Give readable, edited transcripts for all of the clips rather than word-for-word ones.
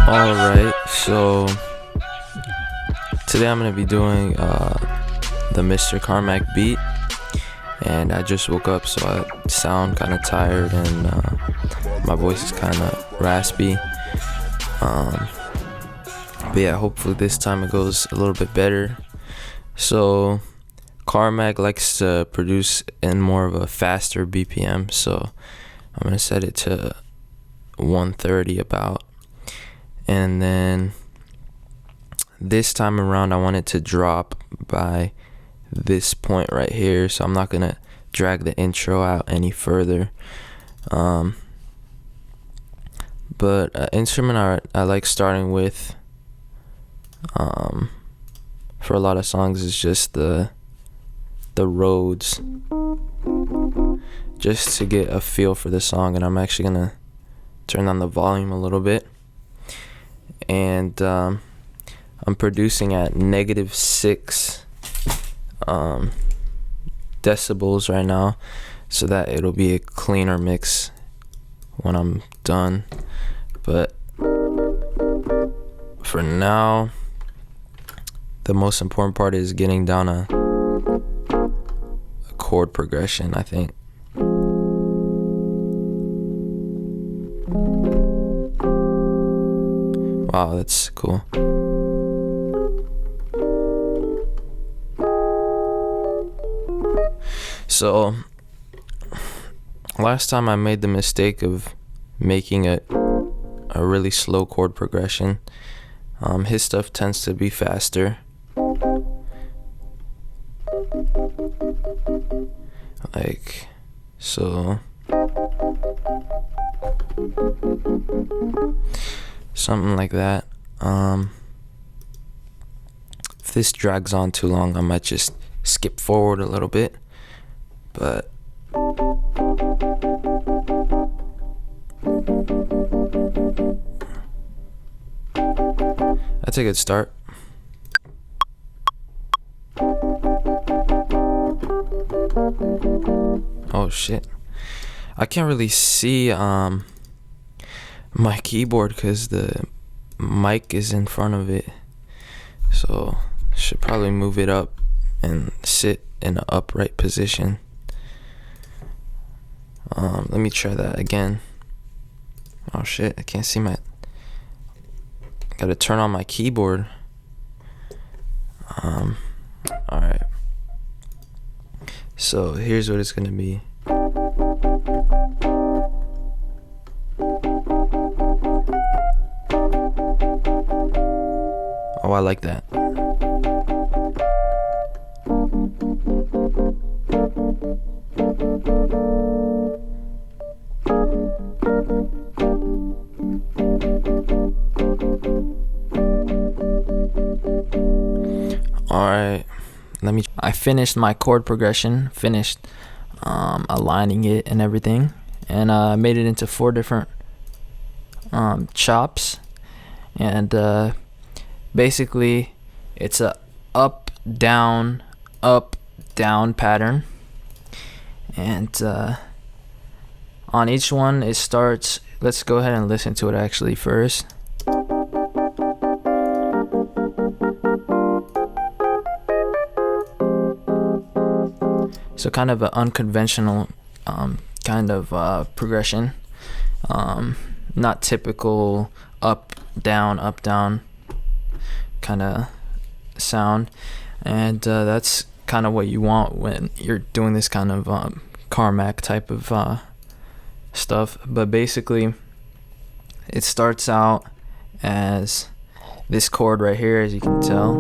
Alright, so today I'm going to be doing the Mr. Carmack beat, and I just woke up, so I sound kind of tired and my voice is kind of raspy, but yeah, hopefully this time it goes a little bit better. So Carmack likes to produce in more of a faster BPM, so I'm going to set it to 130 about. And then this time around I want it to drop by this point right here, so I'm not gonna drag the intro out any further. But instrument I like starting with for a lot of songs is just the Rhodes, just to get a feel for the song. And I'm actually gonna turn down the volume a little bit, and I'm producing at -6 decibels right now, so that it'll be a cleaner mix when I'm done. But for now, the most important part is getting down a chord progression, I think. Wow, that's cool. So last time I made the mistake of making a really slow chord progression. His stuff tends to be faster. Like so. Something like that. If this drags on too long, I might just skip forward a little bit. But that's a good start. Oh shit, I can't really see my keyboard because the mic is in front of it, so should probably move it up and sit in an upright position. Let me try that again. Oh shit, I can't see gotta turn on my keyboard. Alright, so here's what it's gonna be. Oh, I like that. Alright, I finished my chord progression, aligning it and everything, and I made it into 4 different chops, and basically it's a up down pattern, and on each one it starts. Let's go ahead and listen to it actually first. So kind of an unconventional kind of progression, not typical up down kind of sound, and that's kind of what you want when you're doing this kind of Carmack type of stuff. But basically it starts out as this chord right here, as you can tell.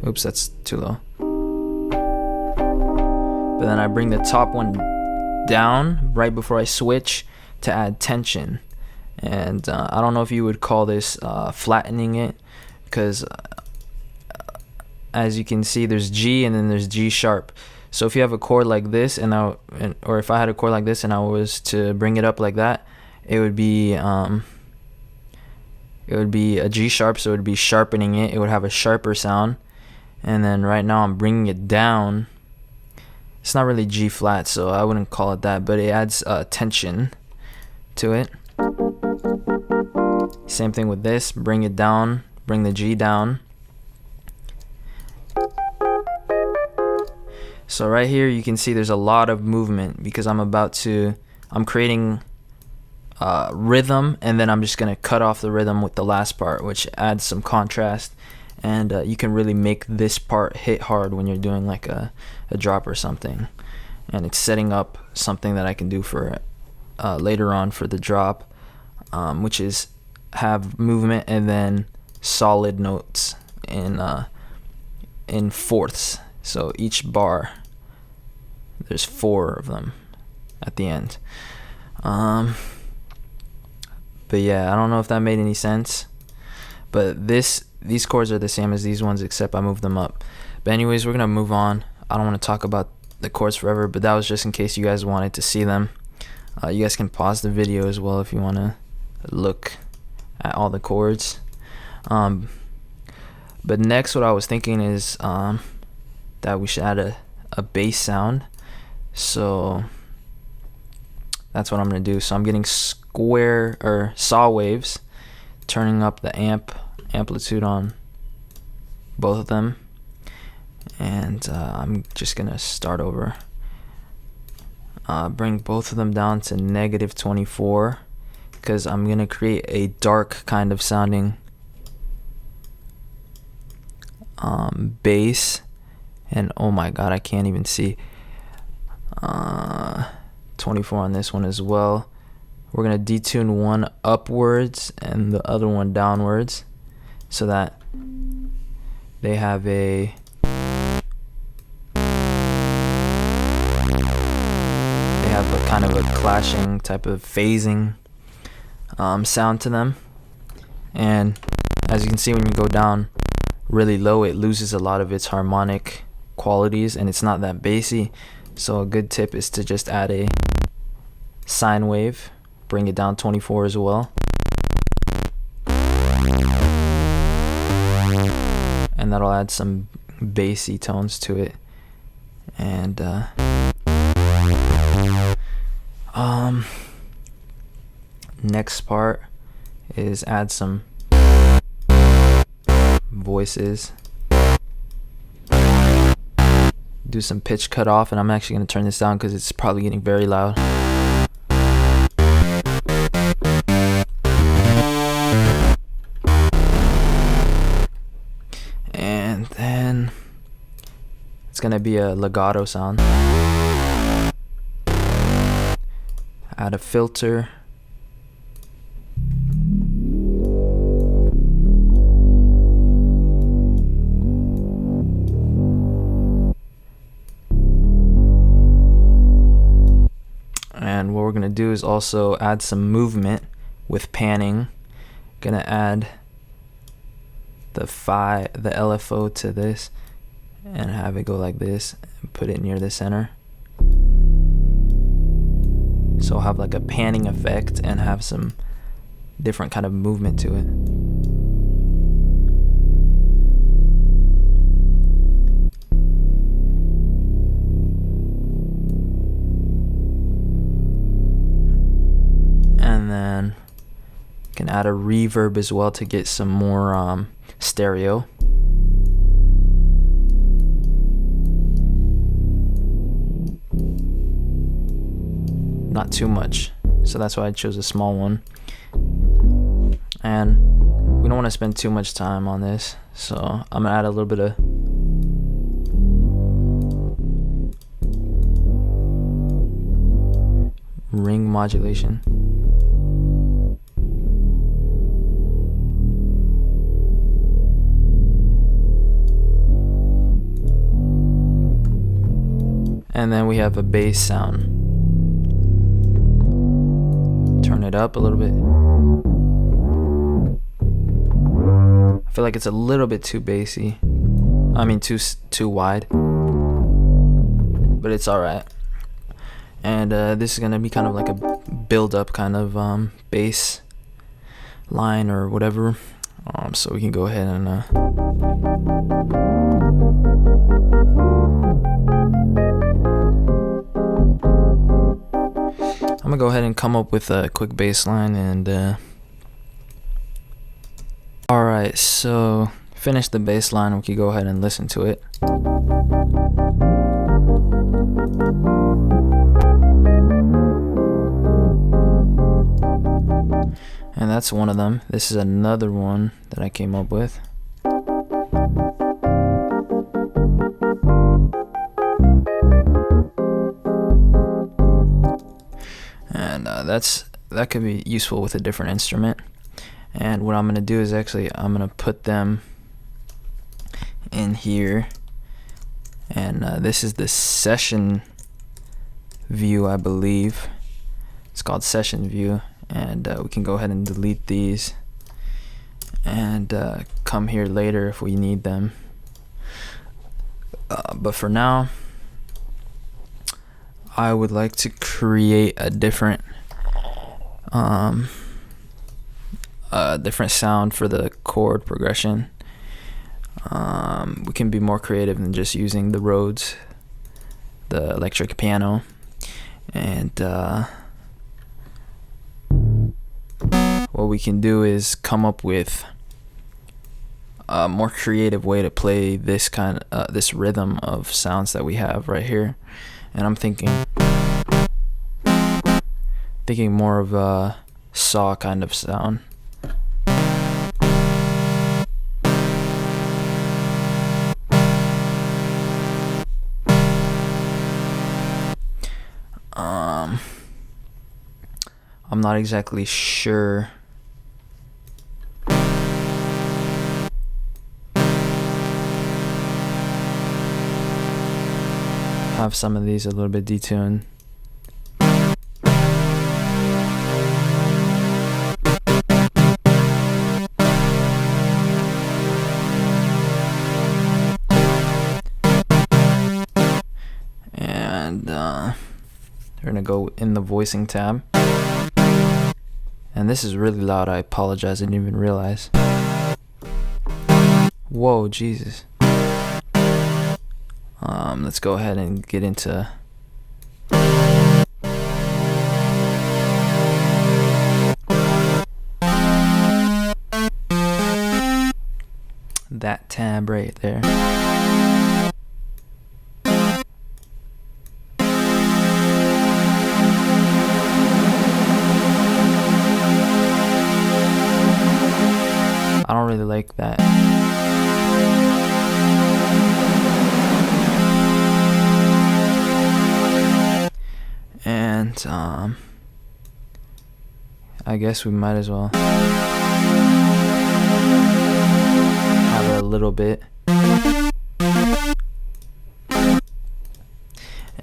Oops, that's too low. But then I bring the top one down right before I switch to add tension, and I don't know if you would call this flattening it, because as you can see, there's G and then there's G sharp. So if you have a chord like this, or if I had a chord like this and I was to bring it up like that, it would be a G sharp, so it would be sharpening it. It would have a sharper sound. And then right now I'm bringing it down, It's not really G flat, so I wouldn't call it that, but it adds tension to it. Same thing with this, bring it down, bring the G down. So right here you can see there's a lot of movement because I'm creating rhythm, and then I'm just gonna cut off the rhythm with the last part, which adds some contrast, and you can really make this part hit hard when you're doing like a drop or something. And it's setting up something that I can do for later on for the drop, which is have movement and then solid notes in fourths. So each bar, there's 4 of them at the end. But yeah, I don't know if that made any sense, but these chords are the same as these ones, except I moved them up. But anyways, we're gonna move on. I don't want to talk about the chords forever, but that was just in case you guys wanted to see them. You guys can pause the video as well if you want to look at all the chords. But next, what I was thinking is that we should add a bass sound. So that's what I'm gonna do. So I'm getting square or saw waves, turning up the amplitude on both of them, and I'm just gonna start over. Bring both of them down to -24 because I'm gonna create a dark kind of sounding bass. And oh my god, I can't even see. 24 on this one as well. We're gonna detune one upwards and the other one downwards, so that they have a kind of a clashing type of phasing sound to them. And as you can see, when you go down really low, it loses a lot of its harmonic qualities and it's not that bassy. So a good tip is to just add a sine wave, bring it down 24 as well, and that'll add some bassy tones to it. And next part is add some voices, do some pitch cut off, and I'm actually going to turn this down because it's probably getting very loud. And then it's going to be a legato sound. Add a filter. And what we're gonna do is also add some movement with panning. Gonna add the LFO to this and have it go like this and put it near the center. So I'll have like a panning effect and have some different kind of movement to it. And then you can add a reverb as well to get some more stereo. Not too much, so that's why I chose a small one. And we don't want to spend too much time on this, so I'm gonna add a little bit of ring modulation. And then we have a bass sound. Turn it up a little bit. I feel like it's a little bit too bassy. I mean too wide. But it's alright. And this is gonna be kind of like a build-up kind of bass line or whatever. So we can go ahead and I'm gonna go ahead and come up with a quick bass line and alright, so finish the bass line. We can go ahead and listen to it. And that's one of them. This is another one that I came up with. And that could be useful with a different instrument. And what I'm gonna do is actually I'm gonna put them in here. And this is the session view, I believe. It's called session view. And we can go ahead and delete these and come here later if we need them. But for now, I would like to create a different sound for the chord progression. We can be more creative than just using the Rhodes, the electric piano, and what we can do is come up with a more creative way to play this this rhythm of sounds that we have right here. And I'm thinking more of a saw kind of sound. I'm not exactly sure. Have some of these a little bit detuned. And we're gonna go in the voicing tab. And this is really loud. I apologize. I didn't even realize. Whoa, Jesus. Let's go ahead and get into that tab right there. I don't really like that. And I guess we might as well have it a little bit.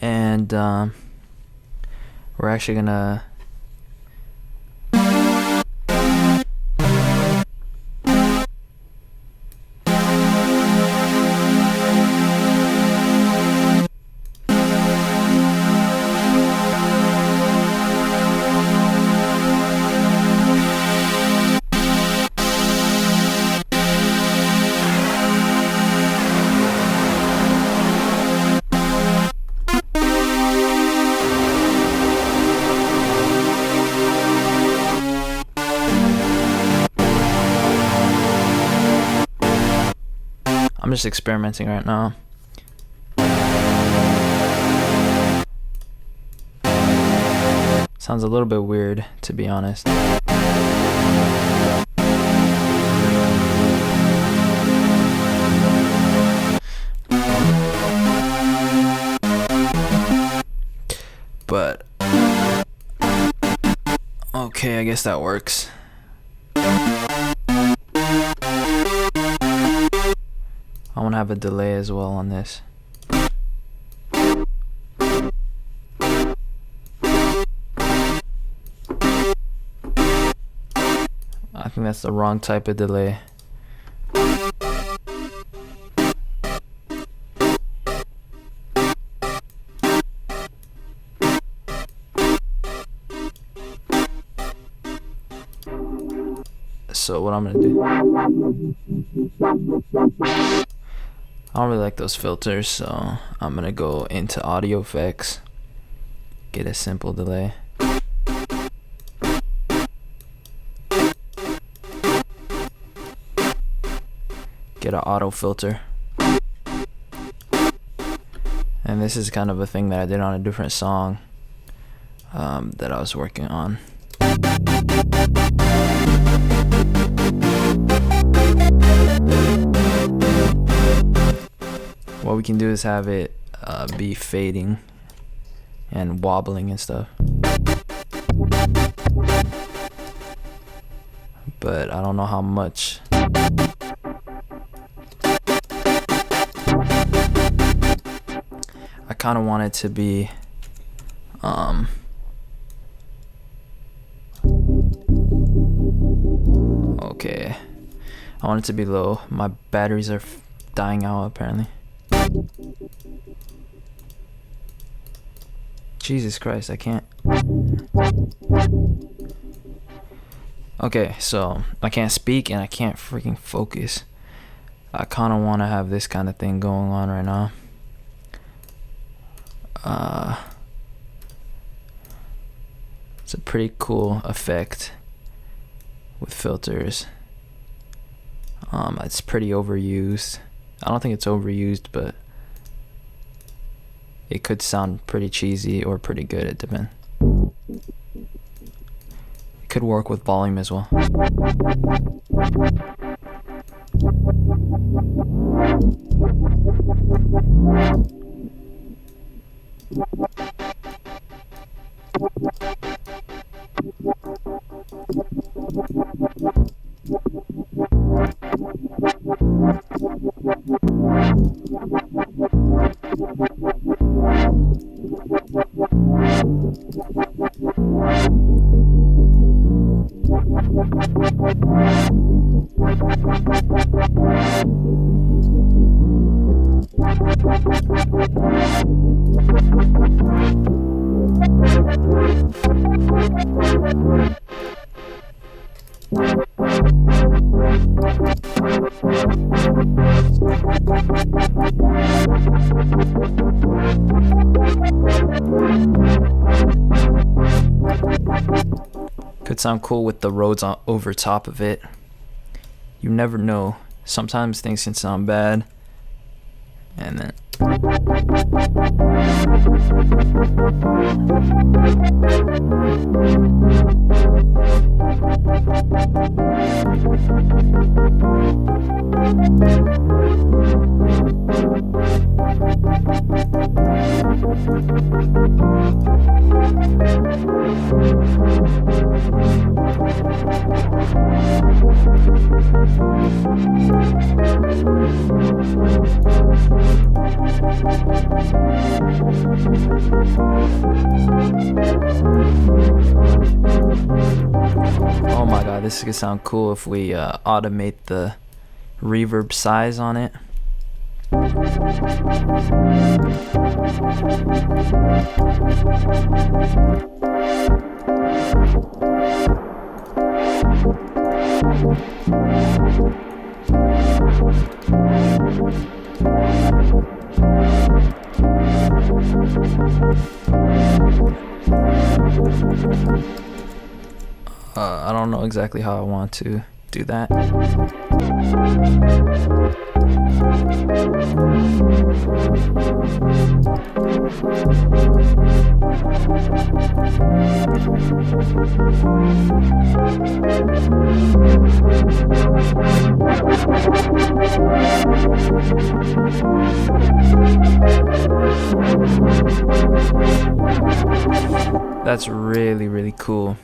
And we're actually gonna I'm just experimenting right now. Sounds a little bit weird, to be honest. But okay, I guess that works. I want to have a delay as well on this. I think that's the wrong type of delay. So what I'm gonna do, I don't really like those filters, so I'm gonna go into audio effects, get a simple delay. get an auto filter. And this is kind of a thing that I did on a different song that I was working on. What we can do is have it be fading and wobbling and stuff. But I don't know how much. I kind of want it to be okay. I want it to be low. My batteries are dying out apparently. Jesus Christ, I can't. Okay, so I can't speak and I can't freaking focus. I kind of want to have this kind of thing going on right now. It's a pretty cool effect with filters. It's pretty overused. I don't think it's overused, but it could sound pretty cheesy or pretty good. It depends. It could work with volume as well. Could sound cool with the Rhodes over top of it. You never know. Sometimes things can sound bad, and then oh my god, this could sound cool if we automate the reverb size on it. I don't know exactly how I want to do that. That's really, really cool.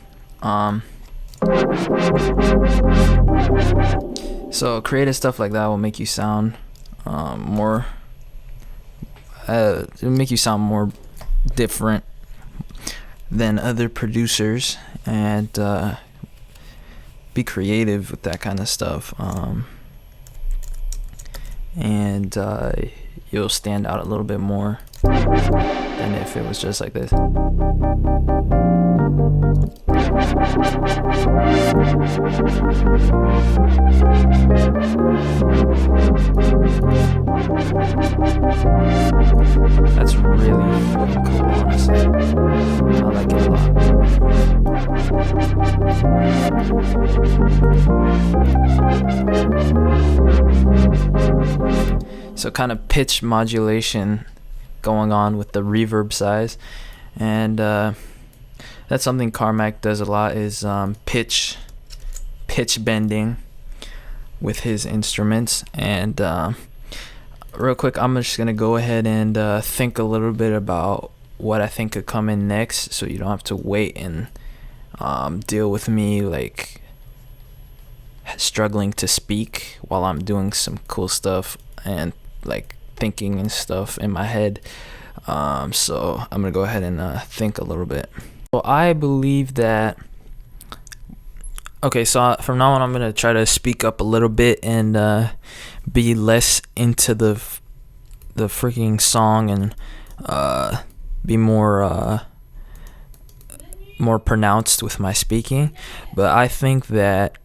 So creative stuff like that will make you sound more it'll make you sound more different than other producers, and be creative with that kind of stuff, and you'll stand out a little bit more than if it was just like this. That's really fucking cool, honestly. I like it a lot. So kind of pitch modulation going on with the reverb size, and that's something Carmack does a lot, is pitch bending with his instruments. And real quick, I'm just gonna go ahead and think a little bit about what I think could come in next, so you don't have to wait and deal with me like struggling to speak while I'm doing some cool stuff and like thinking and stuff in my head. So I'm gonna go ahead and think a little bit. Well, I believe that, okay, so from now on I'm gonna try to speak up a little bit and be less into the freaking song, and be more pronounced with my speaking. But I think that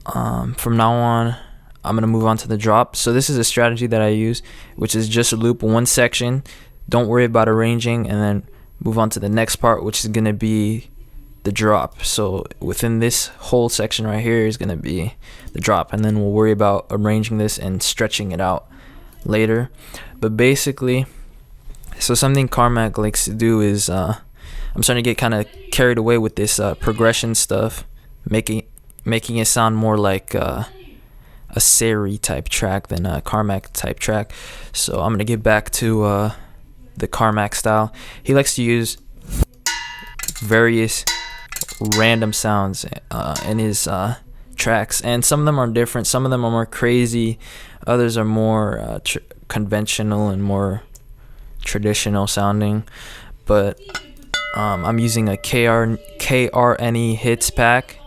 from now on I'm gonna move on to the drop. So this is a strategy that I use, which is just loop one section, don't worry about arranging, and then move on to the next part, which is gonna be the drop. So within this whole section right here is gonna be the drop, and then we'll worry about arranging this and stretching it out later. But basically, so something Carmack likes to do is I'm starting to get kind of carried away with this progression stuff, making it sound more like a Seri type track than a Carmack type track. So I'm gonna get back to the Carmack style. He likes to use various random sounds in his tracks, and some of them are different. Some of them are more crazy, others are more conventional and more traditional sounding. But I'm using a KRNE hits pack.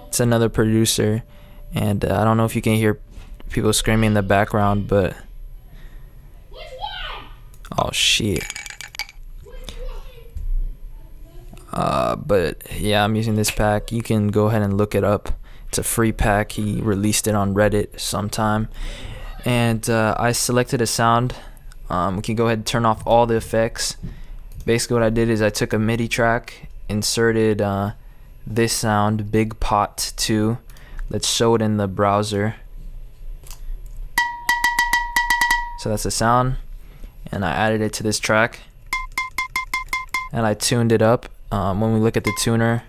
It's another producer, and I don't know if you can hear people screaming in the background, but oh shit. But yeah, I'm using this pack. You can go ahead and look it up. It's a free pack. He released it on Reddit sometime. And I selected a sound. We can go ahead and turn off all the effects. Basically what I did is I took a MIDI track, inserted this sound, Big Pot 2. Let's show it in the browser. So that's the sound, and I added it to this track, and I tuned it up. When we look at the tuner,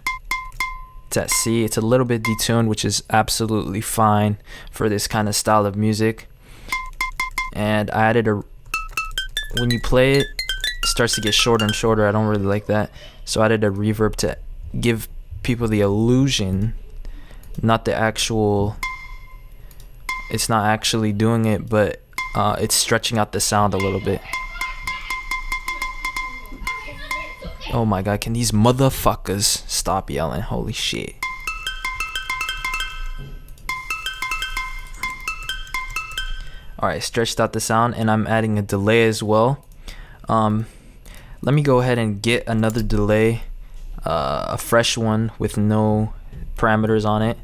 it's at C. It's a little bit detuned, which is absolutely fine for this kind of style of music. And I added when you play it, it starts to get shorter and shorter. I don't really like that, so I added a reverb to give people the illusion, not the actual, it's not actually doing it, but it's stretching out the sound a little bit. Oh my god, can these motherfuckers stop yelling? Holy shit. Alright, stretched out the sound, and I'm adding a delay as well. Let me go ahead and get another delay, a fresh one with no parameters on it,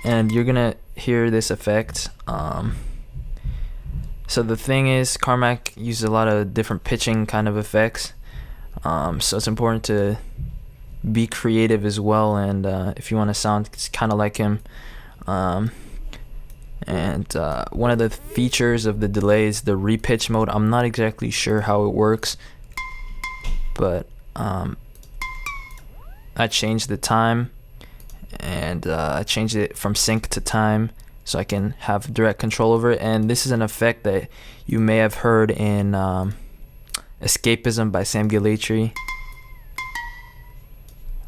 and you're gonna hear this effect. So the thing is, Carmack uses a lot of different pitching kind of effects, so it's important to be creative as well, and if you want to sound kind of like him. And one of the features of the delay is the repitch mode. I'm not exactly sure how it works, but I changed the time, and I changed it from sync to time, so I can have direct control over it. And this is an effect that you may have heard in Escapism by Sam Galatry.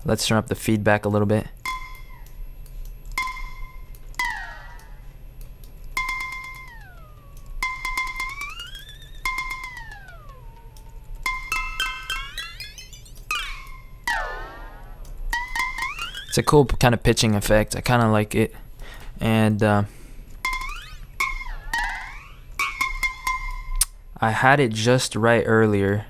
Let's turn up the feedback a little bit. It's a cool kind of pitching effect. I kind of like it. And I had it just right earlier.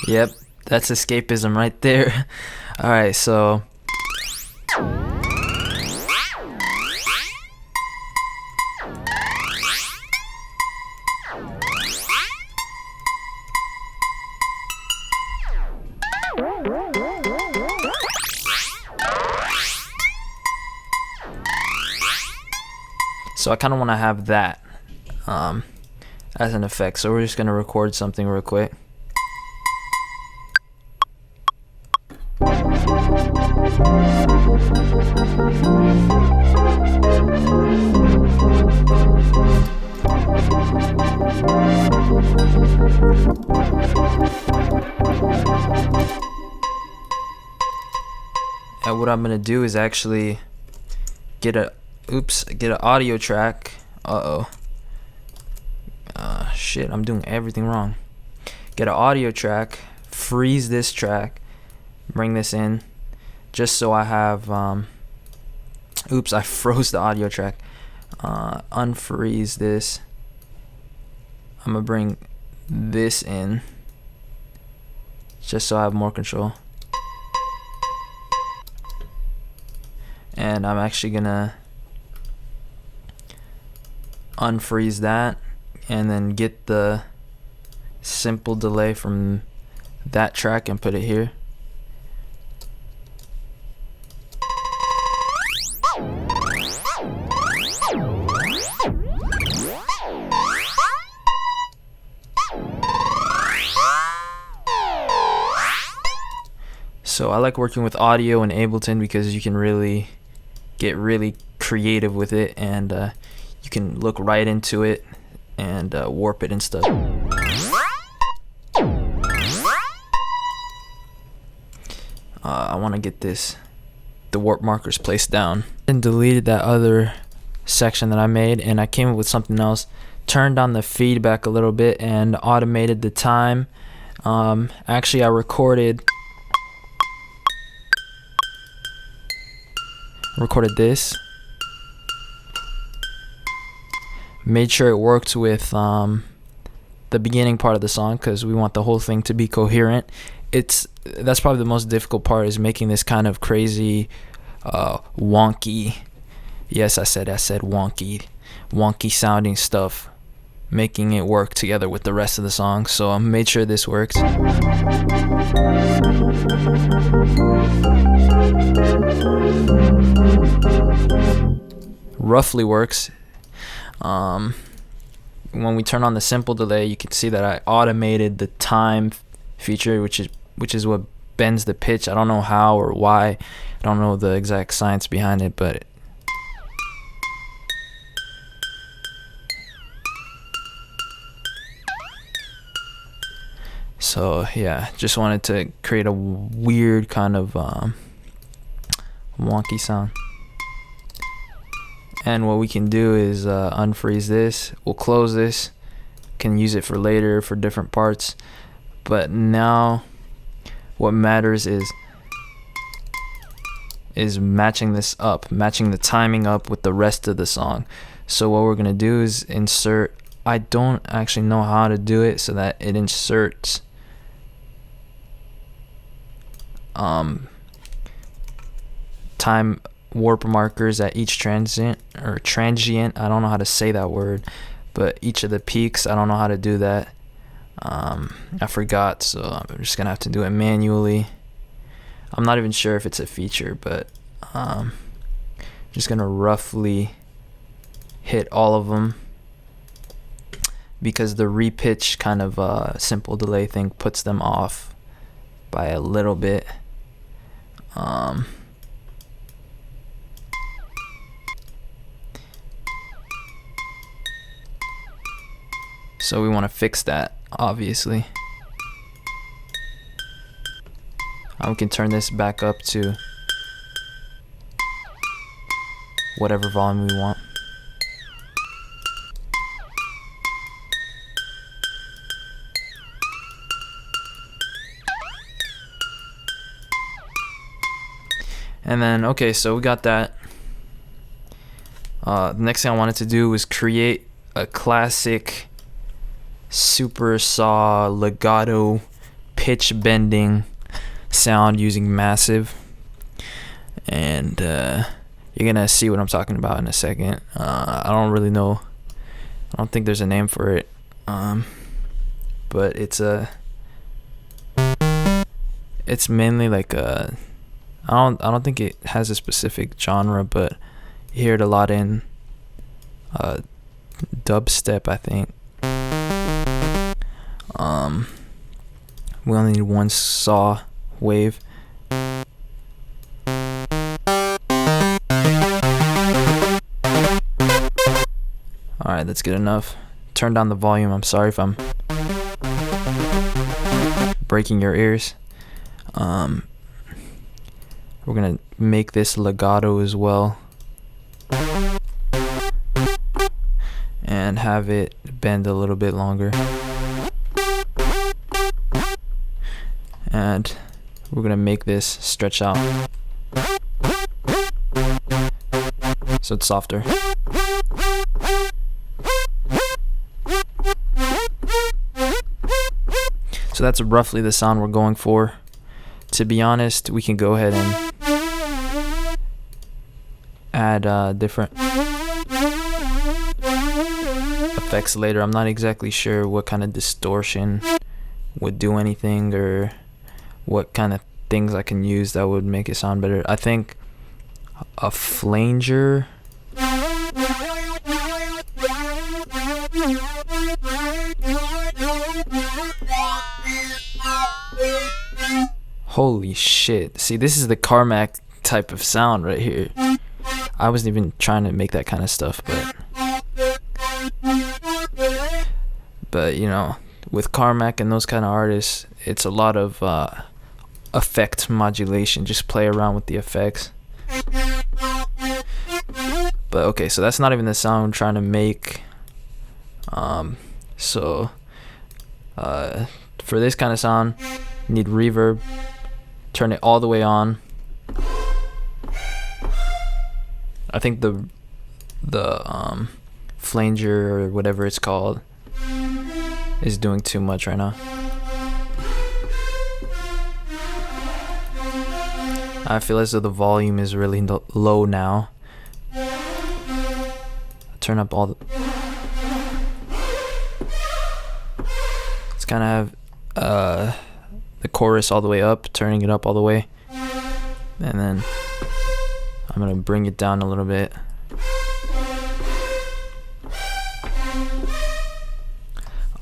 Yep, that's Escapism right there. Alright, so So I kind of want to have that as an effect. So we're just going to record something real quick. And what I'm gonna do is actually get an audio track. Shit, I'm doing everything wrong. Get an audio track, freeze this track, bring this in, just so I have I froze the audio track. Unfreeze this. I'm gonna bring this in just so I have more control. And I'm actually gonna unfreeze that and then get the simple delay from that track and put it here. So I like working with audio in Ableton because you can really get really creative with it, and you can look right into it and warp it and stuff. I want to get the warp markers placed down. And deleted that other section that I made, and I came up with something else. Turned on the feedback a little bit and automated the time. Actually, I recorded this, made sure it worked with the beginning part of the song because we want the whole thing to be coherent. That's probably the most difficult part, is making this kind of crazy wonky, yes, I said wonky sounding stuff, making it work together with the rest of the song. So I made sure this worked. Roughly works. When we turn on the simple delay, you can see that I automated the time feature, which is what bends the pitch. I don't know how or why. I don't know the exact science behind it, but so yeah, just wanted to create a weird kind of wonky sound. And what we can do is unfreeze this. We'll close this. Can use it for later for different parts. But now what matters is matching this up, matching the timing up with the rest of the song. So what we're gonna do is insert. I don't actually know how to do it so that it inserts time warp markers at each transient. I don't know how to say that word, but each of the peaks, I don't know how to do that. I forgot, so I'm just gonna have to do it manually. I'm not even sure if it's a feature, but just gonna roughly hit all of them because the repitch kind of simple delay thing puts them off by a little bit. So we want to fix that, obviously. We can turn this back up to whatever volume we want. And then, okay, so we got that. The next thing I wanted to do was create a classic super saw legato pitch bending sound using massive, and you're gonna see what I'm talking about in a second. I don't really know, I don't think there's a name for it, but it's mainly like I don't think it has a specific genre, but you hear it a lot in dubstep, I think. We only need one saw wave. Alright, that's good enough. Turn down the volume. I'm sorry if I'm breaking your ears. We're gonna make this legato as well, and have it bend a little bit longer. And we're gonna make this stretch out so it's softer. So that's roughly the sound we're going for. To be honest, we can go ahead and add different effects later. I'm not exactly sure what kind of distortion would do anything, or what kind of things I can use that would make it sound better. I think a flanger. Holy shit. See, this is the Carmack type of sound right here. I wasn't even trying to make that kind of stuff, but you know, with Carmack and those kind of artists, it's a lot of effect modulation. Just play around with the effects. But okay, so that's not even the sound I'm trying to make. For this kind of sound, you need reverb. Turn it all the way on. I think the flanger or whatever it's called is doing too much right now. I feel as though the volume is really low now. Turn up all the... Let's kind of have the chorus all the way up, turning it up all the way, and then I'm gonna bring it down a little bit.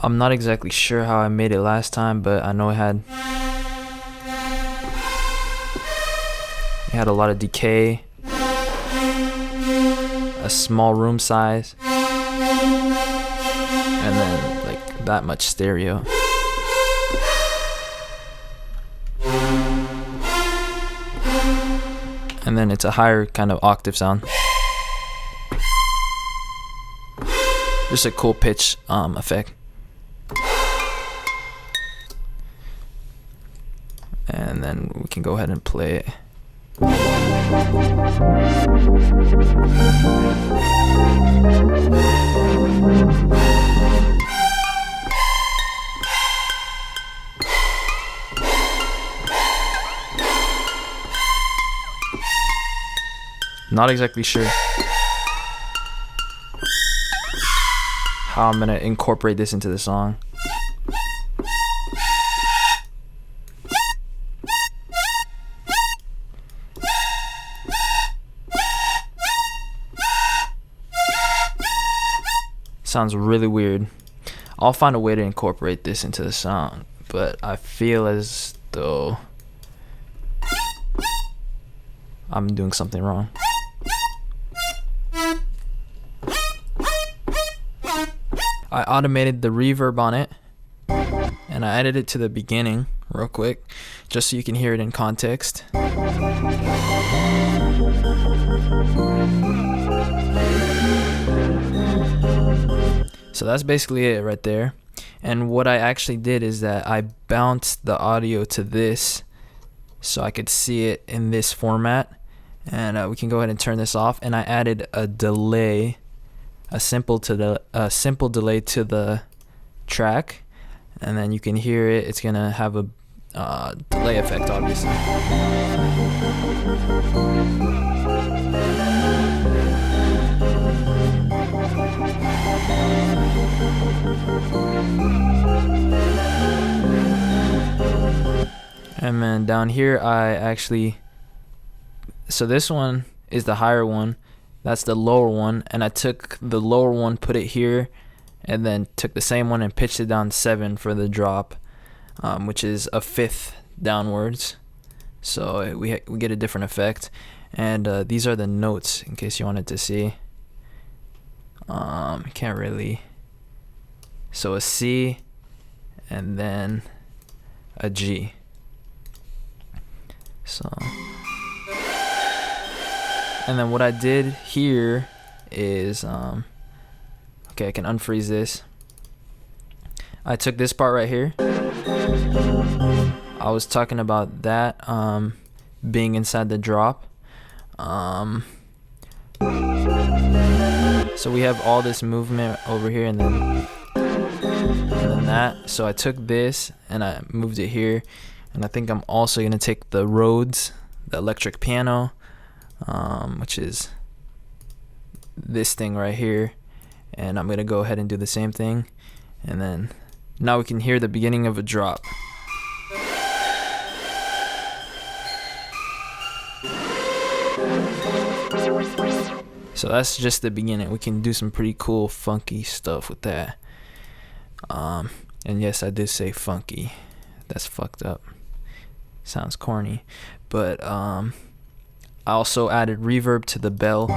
I'm not exactly sure how I made it last time, but I know it had a lot of decay, a small room size, and then like that much stereo. And then it's a higher kind of octave sound. Just a cool pitch effect. And then we can go ahead and play it. Not exactly sure how I'm gonna incorporate this into the song. Sounds really weird. I'll find a way to incorporate this into the song, but I feel as though I'm doing something wrong. I automated the reverb on it, and I added it to the beginning real quick, just so you can hear it in context. So that's basically it right there. And what I actually did is that I bounced the audio to this so I could see it in this format. And we can go ahead and turn this off. And I added a delay, a simple delay to the track, and then you can hear it. It's gonna have a delay effect, obviously. And then down here, so this one is the higher one, That's the lower one, and I took the lower one, put it here, and then took the same one and pitched it down 7 for the drop, which is a fifth downwards. So we get a different effect. And these are the notes in case you wanted to see. Can't really. So a C and then a G. So, and then what I did here is okay, I can unfreeze this. I took this part right here. I was talking about that being inside the drop. So we have all this movement over here, and then that. So I took this and I moved it here, and I think I'm also gonna take the Rhodes, the electric piano, which is this thing right here, and I'm gonna go ahead and do the same thing, and then now we can hear the beginning of a drop. So that's just the beginning. We can do some pretty cool funky stuff with that. And yes, I did say funky. That's fucked up. Sounds corny. But I also added reverb to the bell.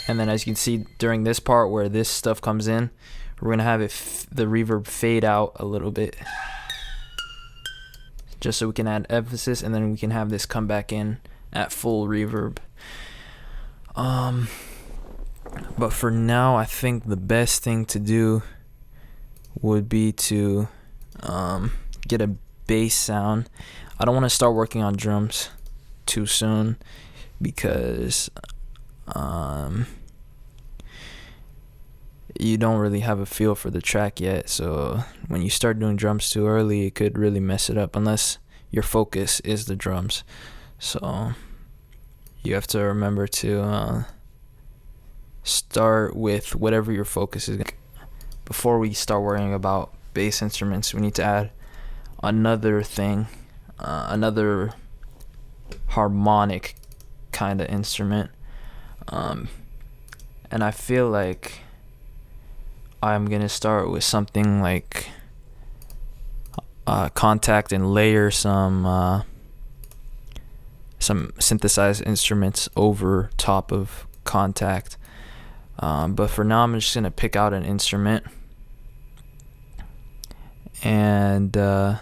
And then as you can see during this part where this stuff comes in, we're gonna have it the reverb fade out a little bit, just so we can add emphasis, and then we can have this come back in at full reverb. But for now, I think the best thing to do would be to get a bass sound. I don't want to start working on drums too soon because you don't really have a feel for the track yet. So when you start doing drums too early, it could really mess it up unless your focus is the drums. So you have to remember to start with whatever your focus is. Before we start worrying about bass instruments, we need to add another thing, another harmonic kind of instrument. And I feel like I'm gonna start with something like Contact and layer some synthesized instruments over top of Contact. But for now, I'm just gonna pick out an instrument, and I'm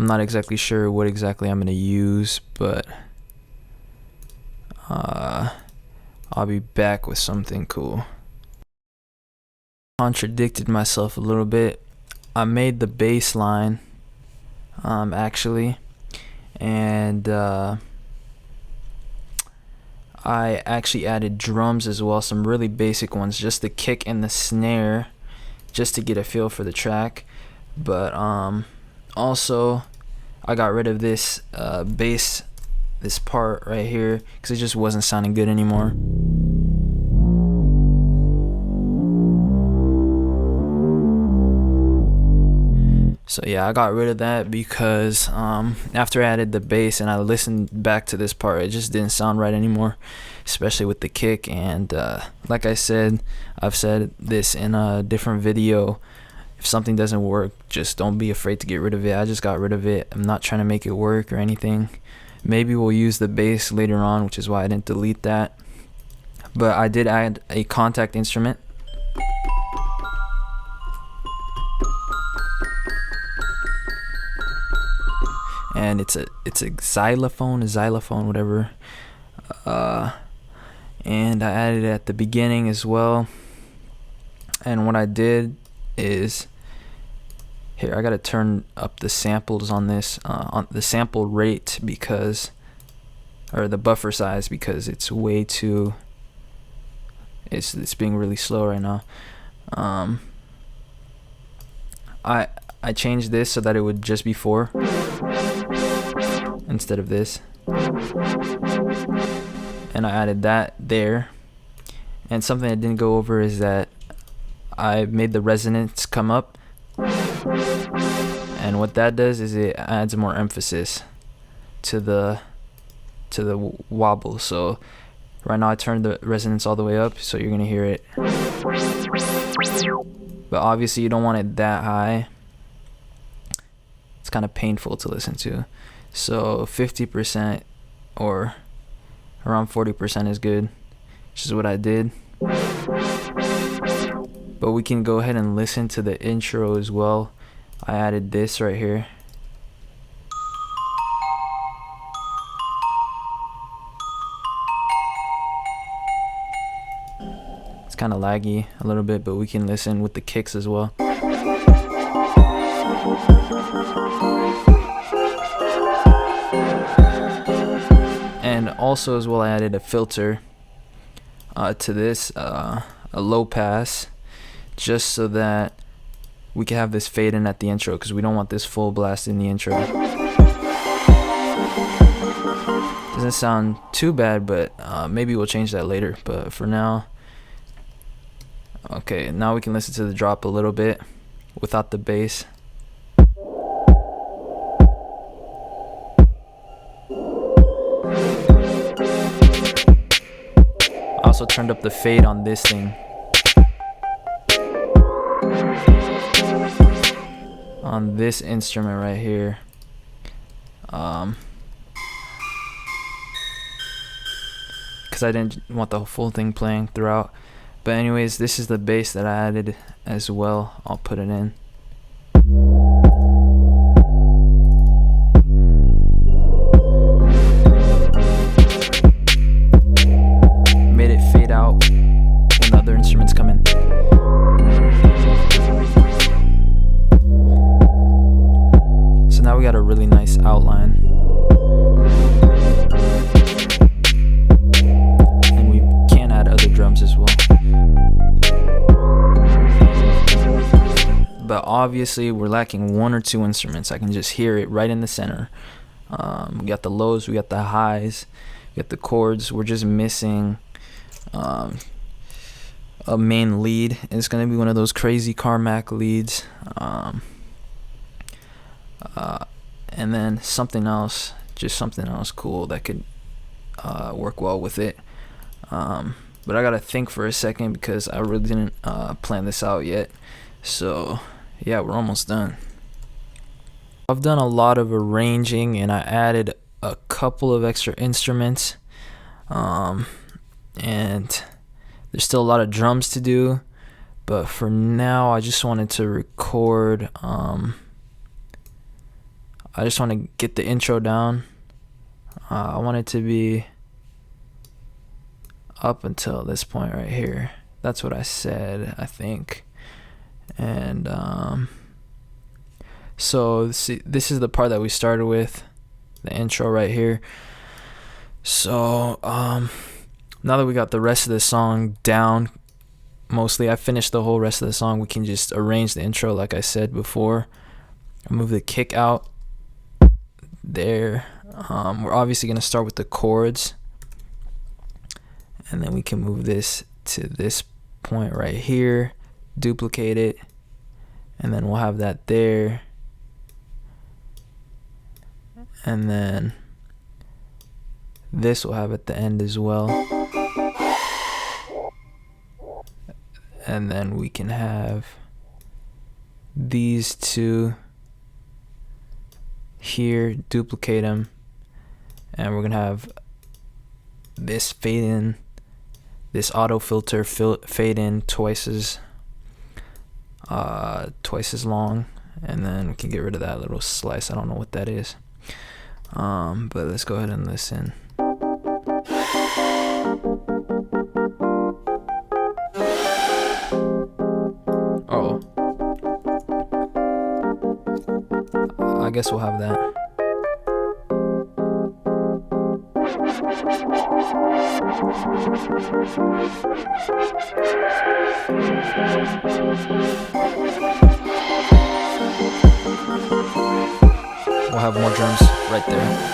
not exactly sure what exactly I'm gonna use, but I'll be back with something cool. Contradicted myself a little bit. I made the bass line actually, and I actually added drums as well, some really basic ones, just the kick and the snare, just to get a feel for the track. But also I got rid of this bass, this part right here, because it just wasn't sounding good anymore. So yeah, I got rid of that because after I added the bass and I listened back to this part, it just didn't sound right anymore, especially with the kick. And like I said, I've said this in a different video, if something doesn't work, just don't be afraid to get rid of it. I just got rid of it. I'm not trying to make it work or anything. Maybe we'll use the bass later on, which is why I didn't delete that. But I did add a Contact instrument. And it's a xylophone, whatever. And I added it at the beginning as well. And what I did is, here, I gotta turn up the samples on this, on the sample rate, because, or the buffer size, because it's way too, it's being really slow right now. I changed this so that it would just be 4 instead of this, and I added that there. And something I didn't go over is that I made the resonance come up, and what that does is it adds more emphasis to the to the wobble. So right now I turned the resonance all the way up, so you're gonna hear it. But obviously you don't want it that high. It's kind of painful to listen to. So 50% or around 40% is good, which is what I did. But we can go ahead and listen to the intro as well. I added this right here. It's kind of laggy a little bit, but we can listen with the kicks as well. And also as well, I added a filter to this, a low pass, just so that we can have this fade in at the intro, because we don't want this full blast in the intro. Doesn't sound too bad, but maybe we'll change that later. But for now, okay, now we can listen to the drop a little bit without the bass. I also turned up the fade on this thing. On this instrument right here. Because I didn't want the full thing playing throughout. But anyways, this is the bass that I added as well. I'll put it in. Made it fade out when the other instruments come in. So now we got a really nice outline. And we can add other drums as well. But obviously we're lacking one or two instruments. I can just hear it right in the center. We got the lows, we got the highs, we got the chords. We're just missing a main lead. It's gonna be one of those crazy Carmack leads. And then something else, just something else cool that could work well with it. But I gotta think for a second, because I really didn't plan this out yet. So yeah, we're almost done. I've done a lot of arranging, and I added a couple of extra instruments, and there's still a lot of drums to do. But for now, I just wanted to record. I just want to get the intro down. I want it to be up until this point right here. That's what I said, I think. And so see, this is the part that we started with, the intro right here. So now that we got the rest of the song down, mostly I finished the whole rest of the song, we can just arrange the intro like I said before. I'll move the kick out there. We're obviously going to start with the chords, and then we can move this to this point right here, duplicate it, and then we'll have that there. And then this will have at the end as well. And then we can have these two here, duplicate them, and we're gonna have this fade in, this auto filter fade in twice as long, and then we can get rid of that little slice. I don't know what that is, but let's go ahead and listen. Oh, I guess we'll have that. We'll have more drums right there.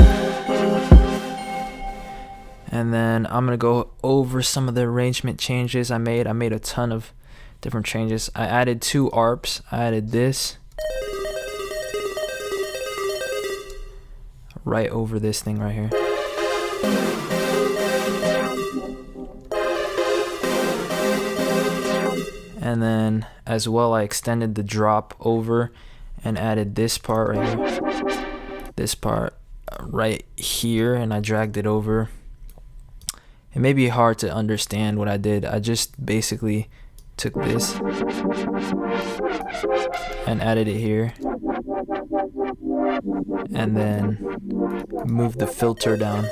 And then I'm gonna go over some of the arrangement changes I made. I made a ton of different changes. I added 2 ARPs. I added this right over this thing right here. And then as well, I extended the drop over and added this part right here, this part right here, and I dragged it over. It may be hard to understand what I did. I just basically took this and added it here, and then moved the filter down.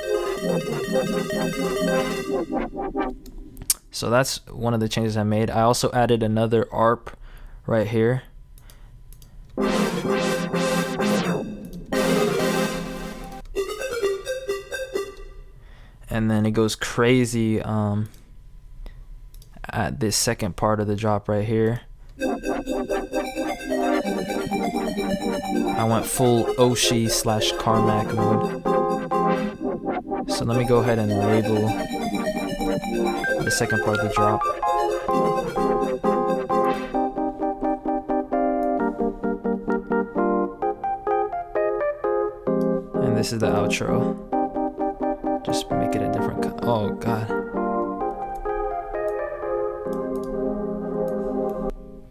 So that's one of the changes I made. I also added another ARP right here. And then it goes crazy at this second part of the drop right here. I went full Oshi / Carmack mode. So let me go ahead and label the second part of the drop. And this is the outro. Just make it a different oh god.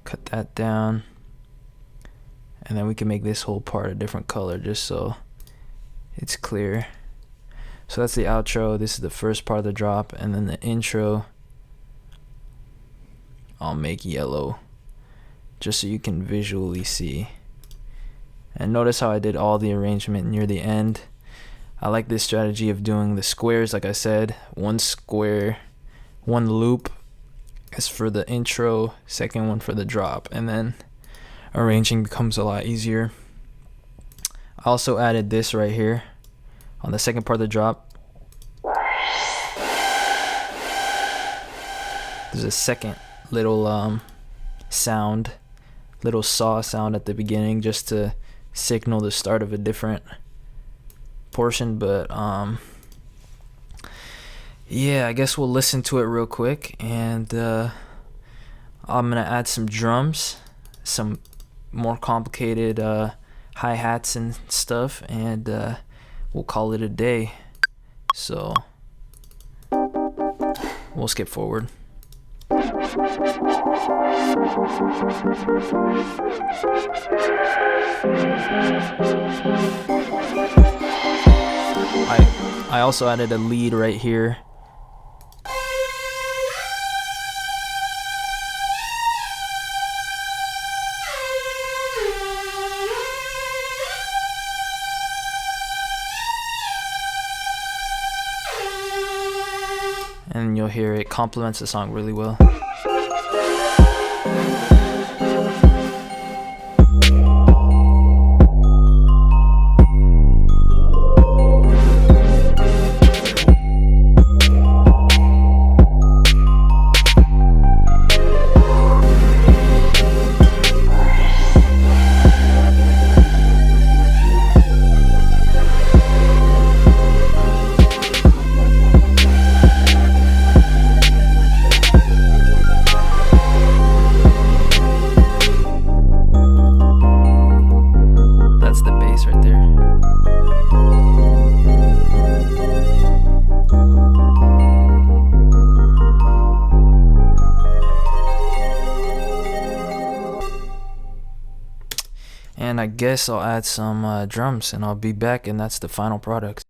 Cut that down. And then we can make this whole part a different color just so it's clear. So that's the outro. This is the first part of the drop, and then the intro I'll make yellow just so you can visually see. And notice how I did all the arrangement near the end. I like this strategy of doing the squares. Like I said, one square, one loop is for the intro, second one for the drop, and then arranging becomes a lot easier. I also added this right here on the second part of the drop. There's a second little sound, little saw sound at the beginning just to signal the start of a different portion. But yeah, I guess we'll listen to it real quick, and I'm gonna add some drums, some more complicated hi-hats and stuff, and we'll call it a day. So we'll skip forward. I also added a lead right here. And you'll hear it complements the song really well. And I guess I'll add some drums, and I'll be back, and that's the final product.